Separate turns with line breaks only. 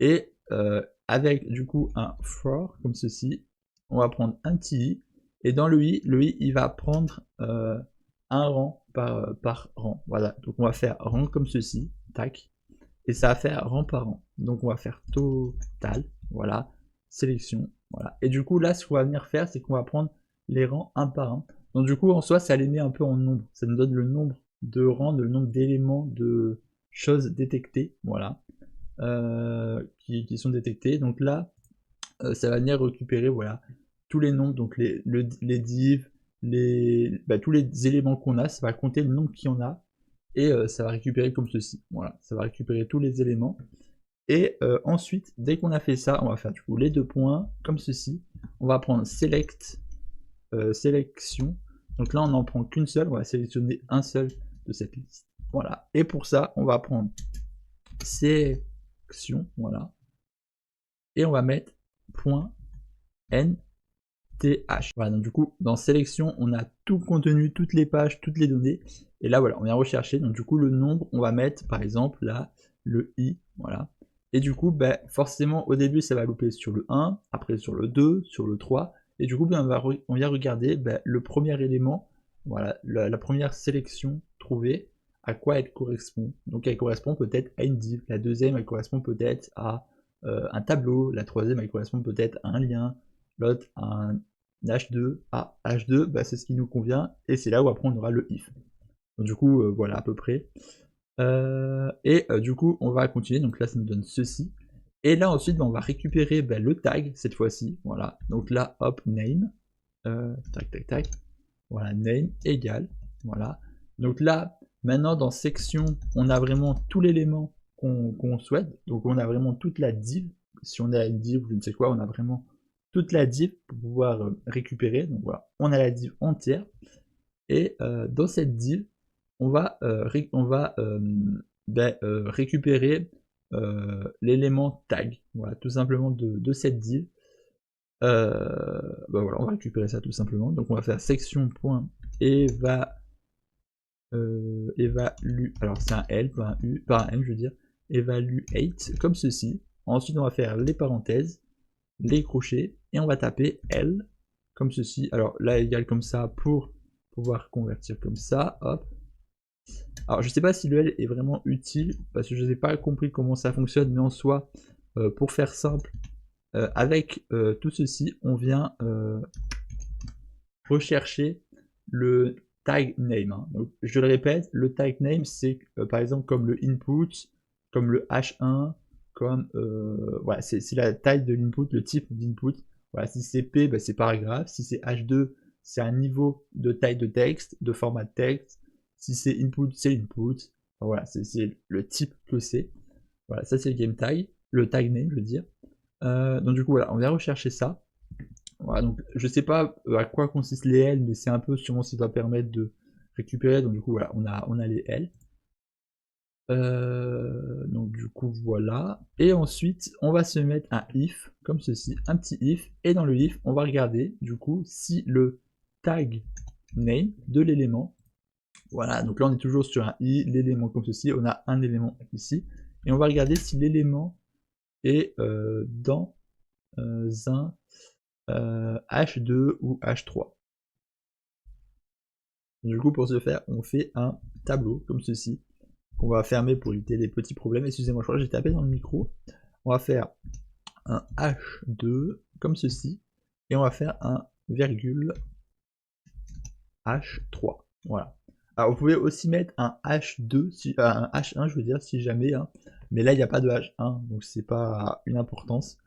Et avec du coup un for comme ceci, on va prendre un petit i, et dans le i il va prendre un rang par rang. Voilà, donc on va faire rang comme ceci, tac, et ça va faire rang par rang. Donc on va faire total, voilà, sélection, voilà. Et du coup là, ce qu'on va venir faire, c'est qu'on va prendre les rangs un par un. Donc du coup, en soi, ça les met un peu en nombre. Ça nous donne le nombre de rangs, le nombre d'éléments, de choses détectées, voilà, qui sont détectées. Donc là, ça va venir récupérer, voilà, tous les nombres, donc les divs, tous les éléments qu'on a, ça va compter le nombre qu'il y en a, et ça va récupérer comme ceci. Voilà, ça va récupérer tous les éléments. Et ensuite, dès qu'on a fait ça, on va faire du coup les deux points comme ceci. On va prendre select, sélection. Donc là, on n'en prend qu'une seule. On va sélectionner un seul de cette liste. Voilà. Et pour ça, on va prendre sélection. Voilà. Et on va mettre point n th. Voilà, donc du coup, dans sélection, on a tout le contenu, toutes les pages, toutes les données. Et là, voilà, on vient rechercher. Donc du coup, le nombre, on va mettre, par exemple, là, le i, voilà. Et du coup, ben, forcément, au début, ça va louper sur le 1, après sur le 2, sur le 3. Et du coup, ben, on vient regarder ben, le premier élément, voilà, la première sélection trouvée, à quoi elle correspond. Donc elle correspond peut-être à une div. La deuxième, elle correspond peut-être à un tableau. La troisième, elle correspond peut-être à un lien. L'autre, à un H2, H2, bah, c'est ce qui nous convient, et c'est là où après on aura le if. Donc, du coup, voilà à peu près. Du coup, on va continuer, donc là ça nous donne ceci. Et là ensuite, bah, on va récupérer bah, le tag cette fois-ci, voilà. Donc là, hop, name, tac, tac, tac, voilà, name égale, voilà. Donc là, maintenant dans section, on a vraiment tout l'élément qu'on souhaite, donc on a vraiment toute la div. Si on a une div ou je ne sais quoi, on a vraiment toute la div pour pouvoir récupérer. Donc voilà, on a la div entière. Et dans cette div, on va récupérer l'élément tag. Voilà, tout simplement de cette div. Voilà, on va récupérer ça tout simplement. Donc on va faire section.evalue, alors c'est un L, pas un U, pas un M je veux dire, evaluate, comme ceci. Ensuite on va faire les parenthèses, les crochets, et on va taper L, comme ceci. Alors là égal comme ça pour pouvoir convertir comme ça, hop. Alors je sais pas si le L est vraiment utile, parce que je n'ai pas compris comment ça fonctionne, mais en soi, pour faire simple, avec tout ceci, on vient rechercher le tag name. Hein. Donc, je le répète, le tag name, c'est par exemple comme le input, comme le H1, comme voilà, c'est la taille de l'input, le type d'input. Voilà, si c'est P, ben, c'est paragraphe. Si c'est H2, c'est un niveau de taille de texte, de format de texte. Si c'est input, c'est input. Enfin, voilà, c'est le type que c'est. Voilà, ça c'est le game tag, le tag name, je veux dire. Donc du coup, voilà, on vient rechercher ça. Voilà, donc je sais pas à quoi consistent les L, mais c'est un peu sûrement ce qui va permettre de récupérer. Donc du coup, voilà, on a les L. Donc du coup, voilà. Et ensuite, on va se mettre un if, comme ceci, un petit if. Et dans le if, on va regarder, du coup, si le tag name de l'élément, voilà, donc là on est toujours sur un i, l'élément comme ceci, on a un élément ici. Et on va regarder si l'élément est dans un H2 ou H3. Du coup, pour ce faire, on fait un tableau comme ceci, qu'on va fermer pour éviter les petits problèmes. Excusez-moi, je crois que j'ai tapé dans le micro. On va faire un H2 comme ceci, et on va faire un virgule H3. Voilà. Alors vous pouvez aussi mettre un H2, un H1 je veux dire, si jamais, hein. Mais là il n'y a pas de H1, donc c'est pas une importance.